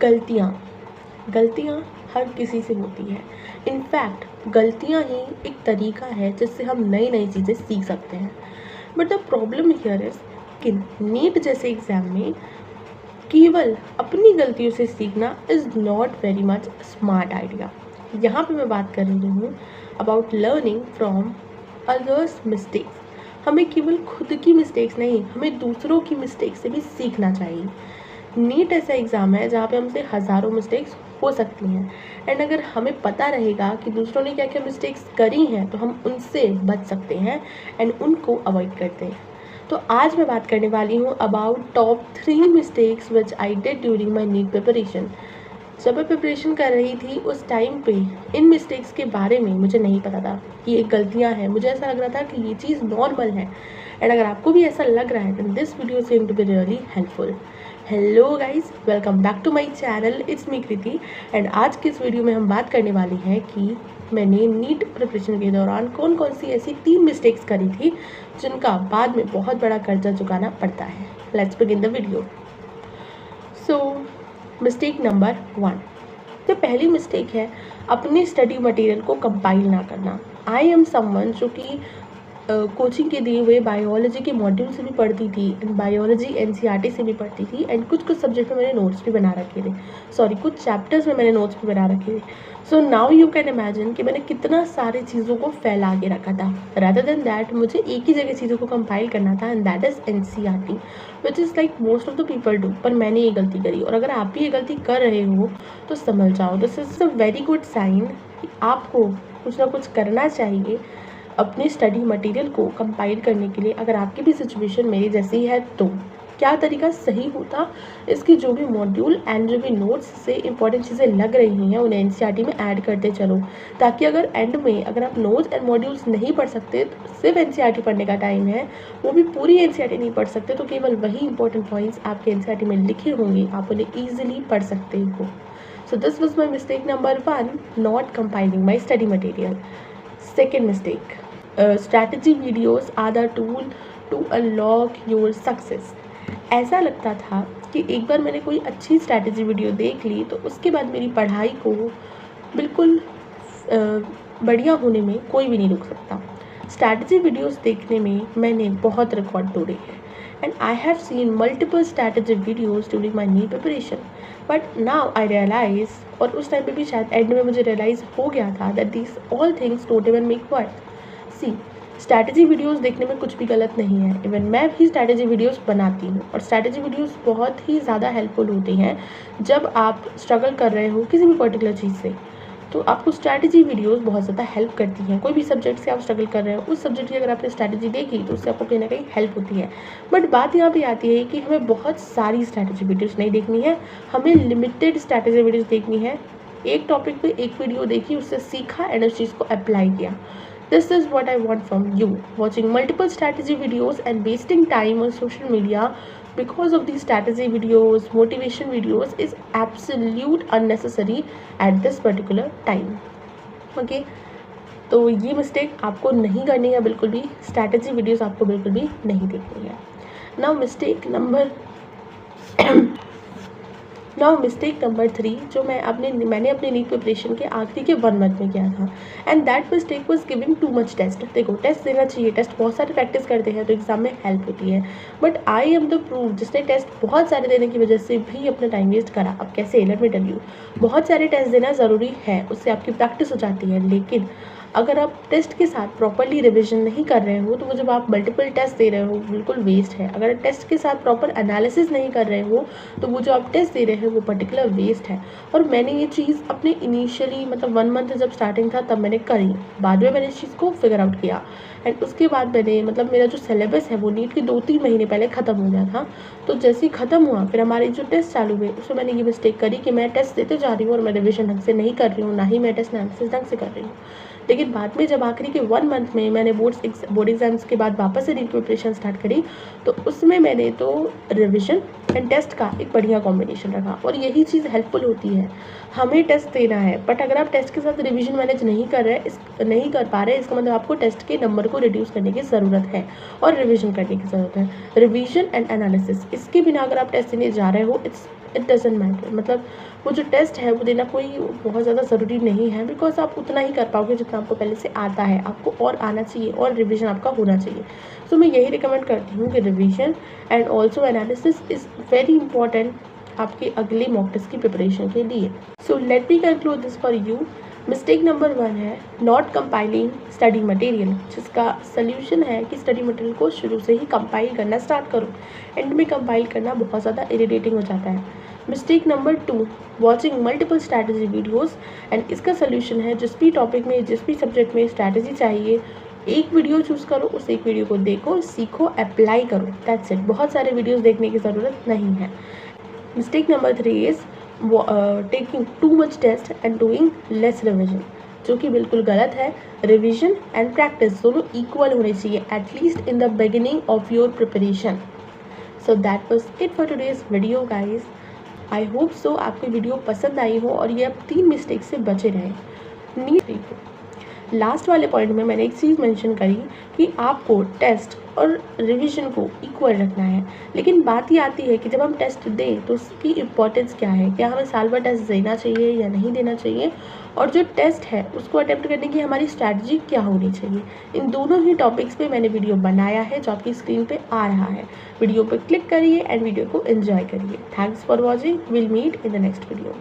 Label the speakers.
Speaker 1: गलतियाँ गलतियाँ हर किसी से होती है। इनफैक्ट गलतियाँ ही एक तरीका है जिससे हम नई नई चीज़ें सीख सकते हैं। But the problem here is कि नीट जैसे एग्ज़ाम में केवल अपनी गलतियों से सीखना is not very much smart idea. यहाँ पे मैं बात कर रही हूँ about learning from others mistakes. हमें केवल खुद की मिस्टेक्स नहीं, हमें दूसरों की मिस्टेक्स से भी सीखना चाहिए। नीट ऐसा एग्ज़ाम है जहाँ पे हमसे हज़ारों मिस्टेक्स हो सकती हैं, एंड अगर हमें पता रहेगा कि दूसरों ने क्या क्या मिस्टेक्स करी हैं तो हम उनसे बच सकते हैं एंड उनको अवॉइड करते हैं। तो आज मैं बात करने वाली हूँ about top 3 mistakes which I did during my NEET preparation. जब मैं प्रिपरेशन कर रही थी उस टाइम पे इन मिस्टेक्स के बारे में मुझे नहीं पता था कि ये गलतियाँ हैं। मुझे ऐसा लग रहा था कि ये चीज़ नॉर्मल है, एंड अगर आपको भी ऐसा लग रहा है then this video is going to be really helpful. Hello guys, welcome back to my channel, it's me Kriti. And आज की इस वीडियो में हम बात करने वाले हैं कि मैंने नीट प्रिपरेशन के दौरान कौन कौन सी ऐसी 3 मिस्टेक्स करी थी जिनका बाद में बहुत बड़ा कर्जा चुकाना पड़ता है। Let's begin the video. So mistake number 1, तो पहली मिस्टेक है अपने स्टडी मटेरियल को कंपाइल ना करना। आई एम समवन जो कि कोचिंग के दिए हुए बायोलॉजी के मॉड्यूल से भी पढ़ती थी एंड बायोलॉजी एनसीईआरटी से भी पढ़ती थी, एंड कुछ कुछ सब्जेक्ट में मैंने नोट्स भी बना रखे थे, कुछ चैप्टर्स में मैंने नोट्स भी बना रखे थे। So now you can imagine कि मैंने कितना सारी चीज़ों को फैला के रखा था। रादर देन दैट मुझे एक ही जगह चीज़ों को कंपाइल करना था, and that is NCERT which is like most of the people do. पर मैंने ये गलती करी, और अगर आप भी ये गलती कर रहे हो तो समझ जाओ this is a very good sign कि आपको कुछ ना कुछ करना चाहिए अपने स्टडी मटेरियल को कंपाइल करने के लिए। अगर आपकी भी सिचुएशन मेरी जैसी है तो क्या तरीका सही होता, इसकी जो भी मॉड्यूल एंड जो भी नोट्स से इंपॉर्टेंट चीज़ें लग रही हैं उन्हें एनसीईआरटी में ऐड करते चलो, ताकि अगर एंड में अगर आप नोट्स एंड मॉड्यूल्स नहीं पढ़ सकते तो सिर्फ एनसीईआरटी पढ़ने का टाइम है, वो भी पूरी एनसीईआरटी नहीं पढ़ सकते तो केवल वही इंपॉर्टेंट पॉइंट्स आपके एनसीईआरटी में लिखे होंगे, आप उन्हें ईजिली पढ़ सकते हो। So this was my mistake number 1, not compiling my study material. Second mistake, strategy videos are the tool to unlock your success। ऐसा लगता था कि एक बार मैंने कोई अच्छी स्ट्रैटेजी वीडियो देख ली तो उसके बाद मेरी पढ़ाई को बिल्कुल बढ़िया होने में कोई भी नहीं रोक सकता। स्ट्रैटेजी वीडियोस देखने में मैंने बहुत रिकॉर्ड तोड़े हैं, and I have seen multiple strategy videos during my NEET preparation, but now I realize, और उस टाइम पे भी शायद एंड में मुझे रियलाइज़ हो गया था that this all things don't even make worth. See, strategy videos देखने में कुछ भी गलत नहीं है, इवन मैं भी स्ट्रैटेजी वीडियोस बनाती हूँ, और स्ट्रैटेजी वीडियोस बहुत ही ज़्यादा हेल्पफुल होती हैं जब आप स्ट्रगल कर रहे हो किसी भी पर्टिकुलर चीज़ से। तो आपको स्ट्रैटेजी वीडियोस बहुत ज़्यादा हेल्प करती हैं। कोई भी सब्जेक्ट से आप स्ट्रगल कर रहे हो, उस सब्जेक्ट की अगर आपने स्ट्रैटेजी देखी तो उससे आपको कहीं ना कहीं हेल्प होती है। बट बात यहाँ पे आती है कि हमें बहुत सारी स्ट्रैटेजी वीडियोस नहीं देखनी है, हमें लिमिटेड स्ट्रैटेजी वीडियोस देखनी है। एक टॉपिक पे एक वीडियो देखी, उससे सीखा एंड उस चीज़ को अप्लाई किया। This is what I want from you. Watching multiple strategy videos and wasting time on social media because of these strategy videos, motivation videos is absolute unnecessary at this particular time. Okay? तो ये mistake आपको नहीं करनी है बिल्कुल भी, strategy videos आपको बिल्कुल भी नहीं देखनी है। नाउ मिस्टेक नंबर 3 जो मैंने अपने नीट प्रिपरेशन के आखिरी के 1 मंथ में किया था, and that mistake was giving too much test. देखो, टेस्ट देना चाहिए, टेस्ट बहुत सारे प्रैक्टिस करते हैं तो एग्जाम में हेल्प होती है, but I am the proof जिसने टेस्ट बहुत सारे देने की वजह से भी अपना टाइम वेस्ट करा। अब कैसे, लेट मी टेल यू। बहुत सारे टेस्ट देना ज़रूरी है, उससे आपकी प्रैक्टिस हो जाती है, लेकिन अगर आप टेस्ट के साथ प्रॉपरली रिविजन नहीं कर रहे हो तो वो जब आप मल्टीपल टेस्ट दे रहे हो बिल्कुल वेस्ट है। अगर टेस्ट के साथ प्रॉपर एनालिसिस नहीं कर रहे हो तो वो जो आप टेस्ट दे रहे हो वो पर्टिकुलर वेस्ट है। और मैंने ये चीज़ अपने इनिशियली 1 मंथ जब स्टार्टिंग था तब मैंने करी, बाद में मैंने इस चीज़ को फिगर आउट किया, एंड उसके बाद मैंने मेरा जो सिलेबस है वो नीट के 2-3 महीने पहले ख़त्म हो गया था। तो जैसे ही ख़त्म हुआ फिर हमारे जो टेस्ट चालू हुए उसमें मैंने ये मिस्टेक करी कि मैं टेस्ट देते जा रही हूँ और मैं रिविजन ढंग से नहीं कर रही हूँ, ना ही मैं टेस्ट एनालिसिस ढंग से कर रही हूँ। लेकिन बाद में जब आखिरी के 1 मंथ में मैंने बोर्ड एग्जाम्स के बाद वापस से नीट प्रिपरेशन स्टार्ट करी तो उसमें मैंने तो रिविजन एंड टेस्ट का एक बढ़िया कॉम्बिनेशन रखा, और यही चीज़ हेल्पफुल होती है। हमें टेस्ट देना है, बट अगर आप टेस्ट के साथ रिविजन मैनेज नहीं कर पा रहे, इसका मतलब आपको टेस्ट के नंबर को रिड्यूस करने की ज़रूरत है और रिविजन करने की ज़रूरत है। रिविजन एंड एनालिसिस, इसके बिना अगर आप टेस्ट देने जा रहे हो इट्स इट डजेंट मैटर, मतलब वो जो टेस्ट है वो देना कोई बहुत ज़्यादा ज़रूरी नहीं है, बिकॉज आप उतना ही कर पाओगे जितना आपको पहले से आता है, आपको और आना चाहिए और रिविजन आपका होना चाहिए। सो मैं यही रिकमेंड करती हूँ कि revision and also analysis is very important आपके अगले मॉक टेस्ट की प्रिपरेशन के लिए। So let me conclude this for you. Mistake number 1 है नॉट कंपाइलिंग स्टडी मटेरियल, जिसका सल्यूशन है कि स्टडी मटेरियल को शुरू से ही कंपाइल करना स्टार्ट करो। एंड में कंपाइल करना बहुत ज़्यादा इरिटेटिंग हो जाता है। Mistake number 2 watching multiple strategy videos, and इसका सल्यूशन है जिस भी टॉपिक में जिस भी सब्जेक्ट में स्ट्रैटेजी चाहिए, एक वीडियो चूज़ करो, उस एक वीडियो को देखो, सीखो, अप्लाई करो, दैट्स इट। बहुत सारे वीडियोज़ देखने की ज़रूरत नहीं है। Mistake number 3 is taking too much test and doing less revision, जो कि बिल्कुल गलत है। रिविजन एंड प्रैक्टिस दोनों इक्वल होने चाहिए, at least in the beginning of your preparation. So that was it for today's video guys. I hope so आपको video पसंद आई हो और ये आप 3 मिस्टेक से बचे रहें। नीड लास्ट वाले पॉइंट में मैंने एक चीज़ मेंशन करी कि आपको टेस्ट और रिवीजन को इक्वल रखना है, लेकिन बात ये आती है कि जब हम टेस्ट दें तो उसकी इम्पोर्टेंस क्या है, क्या हमें साल भर टेस्ट देना चाहिए या नहीं देना चाहिए, और जो टेस्ट है उसको अटेम्प्ट करने की हमारी स्ट्रैटेजी क्या होनी चाहिए। इन दोनों ही टॉपिक्स पे मैंने वीडियो बनाया है जो आपकी स्क्रीन पे आ रहा है। वीडियो पर क्लिक करिए एंड वीडियो को एंजॉय करिए। Thanks for watching, will meet in the next video.